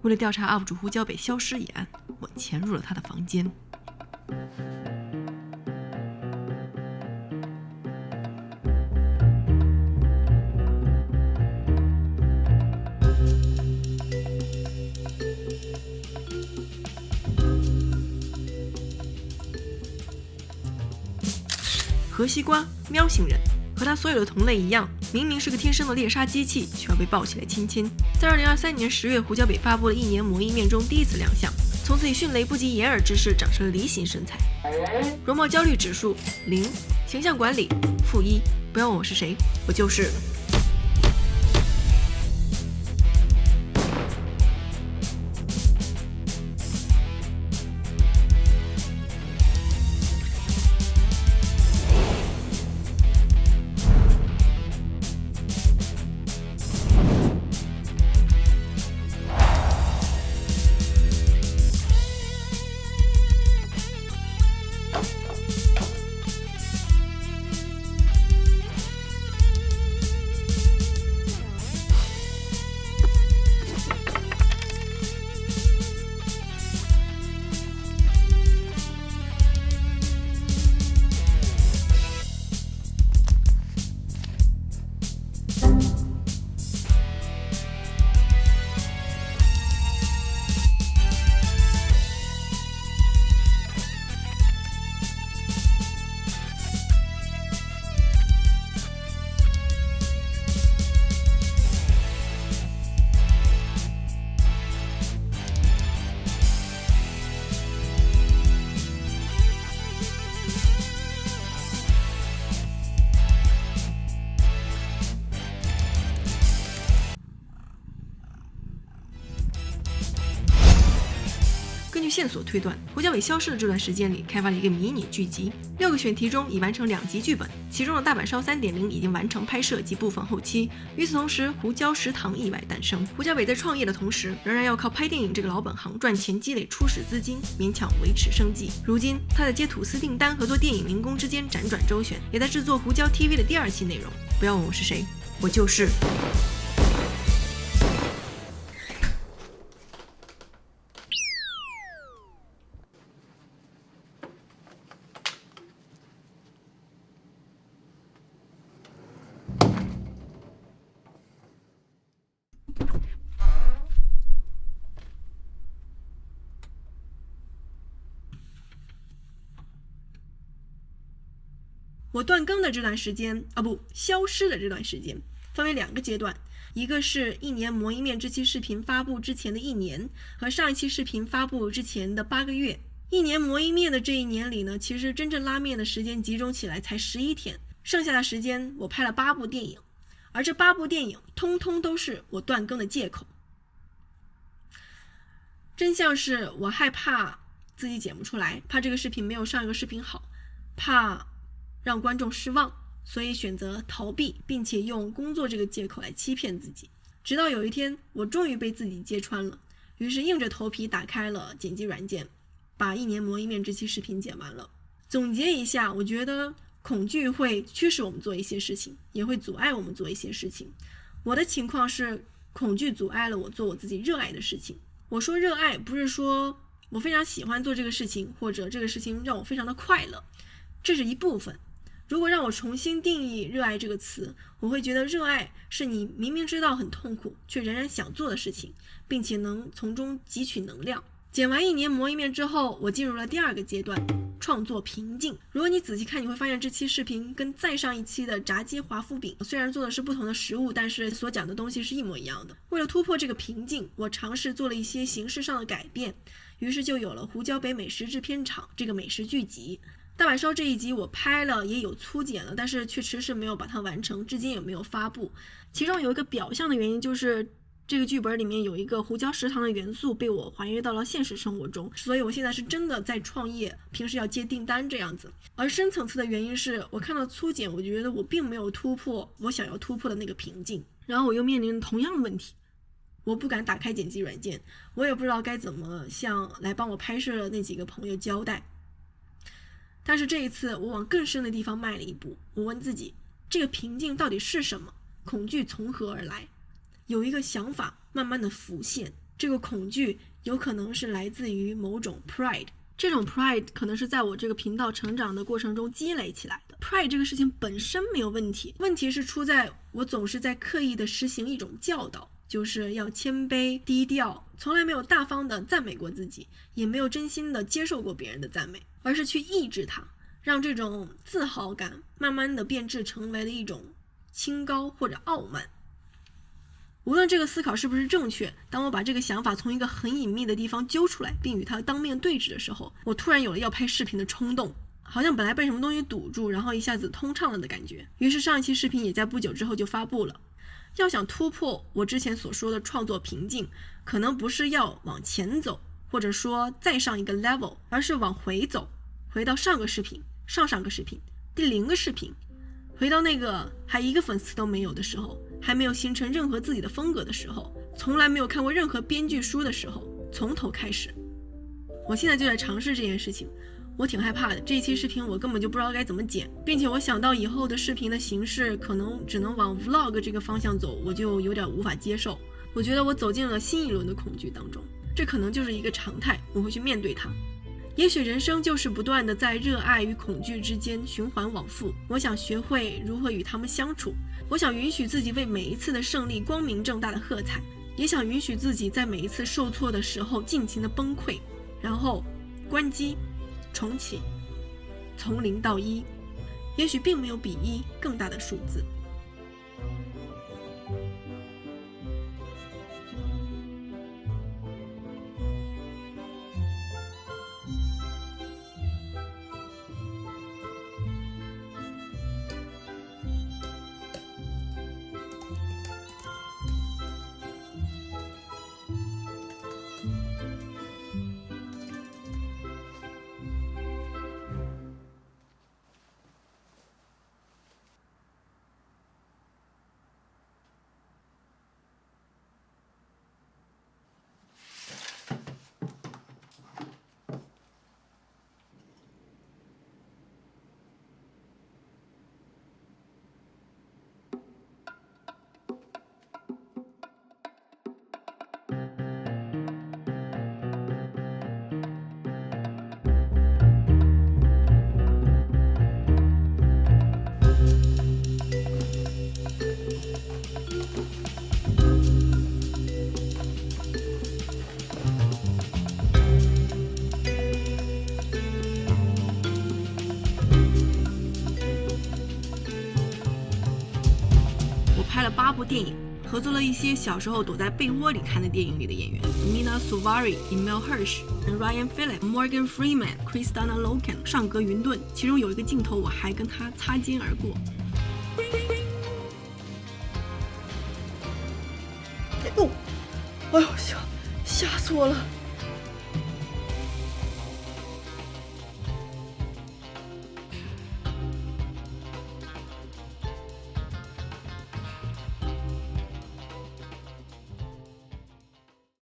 为了调查 UP 主胡椒北消失一案，我潜入了他的房间。河西瓜，喵星人，和他所有的同类一样，明明是个天生的猎杀机器，却要被抱起来亲亲。在2023年10月，胡椒北发布了1年磨意面中第一次亮相，从此以迅雷不及掩耳之势长成了梨形身材。容貌焦虑指数0，形象管理-1。不要问我是谁，我就是。根据线索推断，胡椒北消失的这段时间里，开发了一个迷你剧集，6个选题中已完成2集剧本，其中的大阪烧 3.0 已经完成拍摄及部分后期。与此同时，胡椒食堂意外诞生。胡椒北在创业的同时，仍然要靠拍电影这个老本行赚钱积累初始资金，勉强维持生计。如今，他在接吐司订单和做电影民工之间辗转周旋，也在制作胡椒 TV 的第2期内容。不要问我是谁，我就是。我断更的这段时间消失的这段时间分为2个阶段，一个是1年磨意面这期视频发布之前的1年，和上一期视频发布之前的8个月。1年磨意面的这1年里呢，其实真正拉面的时间集中起来才11天，剩下的时间我拍了8部电影，而这8部电影通通都是我断更的借口。真相是我害怕自己剪不出来，怕这个视频没有上一个视频好，怕让观众失望，所以选择逃避，并且用工作这个借口来欺骗自己。直到有一天，我终于被自己揭穿了，于是硬着头皮打开了剪辑软件，把1年磨意面这期视频剪完了。总结一下，我觉得恐惧会驱使我们做一些事情，也会阻碍我们做一些事情。我的情况是，恐惧阻碍了我做我自己热爱的事情。我说热爱，不是说我非常喜欢做这个事情，或者这个事情让我非常的快乐，这是一部分。如果让我重新定义热爱这个词，我会觉得热爱是你明明知道很痛苦，却仍然想做的事情，并且能从中汲取能量。剪完1年磨意面之后，我进入了第2个阶段，创作瓶颈。如果你仔细看，你会发现这期视频跟再上一期的炸鸡华夫饼虽然做的是不同的食物，但是所讲的东西是一模一样的。为了突破这个瓶颈，我尝试做了一些形式上的改变，于是就有了胡椒北美食制片厂这个美食剧集。大阪烧这一集我拍了，也有粗剪了，但是却迟迟没有把它完成，至今也没有发布。其中有一个表象的原因，就是这个剧本里面有一个胡椒食堂的元素被我还原到了现实生活中，所以我现在是真的在创业，平时要接订单这样子。而深层次的原因是我看到粗剪，我觉得我并没有突破我想要突破的那个瓶颈，然后我又面临同样的问题，我不敢打开剪辑软件，我也不知道该怎么向来帮我拍摄的那几个朋友交代。但是这一次我往更深的地方迈了一步，我问自己，这个瓶颈到底是什么？恐惧从何而来？有一个想法慢慢的浮现，这个恐惧有可能是来自于某种 pride， 这种 pride 可能是在我这个频道成长的过程中积累起来的。 pride 这个事情本身没有问题，问题是出在我总是在刻意的实行一种教导，就是要谦卑低调，从来没有大方的赞美过自己，也没有真心的接受过别人的赞美，而是去抑制它，让这种自豪感慢慢的变质成为了一种清高或者傲慢。无论这个思考是不是正确，当我把这个想法从一个很隐秘的地方揪出来，并与它当面对质的时候，我突然有了要拍视频的冲动，好像本来被什么东西堵住，然后一下子通畅了的感觉。于是上一期视频也在不久之后就发布了。要想突破我之前所说的创作瓶颈，可能不是要往前走，或者说再上一个 level， 而是往回走，回到上个视频、上上个视频、第0个视频，回到那个还1个粉丝都没有的时候，还没有形成任何自己的风格的时候，从来没有看过任何编剧书的时候，从头开始。我现在就在尝试这件事情，我挺害怕的。这一期视频我根本就不知道该怎么剪，并且我想到以后的视频的形式可能只能往 vlog 这个方向走，我就有点无法接受。我觉得我走进了新一轮的恐惧当中，这可能就是一个常态，我会去面对它。也许人生就是不断的在热爱与恐惧之间循环往复，我想学会如何与他们相处，我想允许自己为每一次的胜利光明正大的喝彩，也想允许自己在每一次受挫的时候尽情的崩溃，然后关机重启，从0到1，也许并没有比1更大的数字。拍了8部电影，合作了一些小时候躲在被窝里看的电影里的演员 Mena Suvari、Emile Hirsch、Ryan Phillips、Morgan Freeman、Kristanna Loken， 上格云顿。其中有一个镜头我还跟他擦肩而过。哎呦，吓死我了！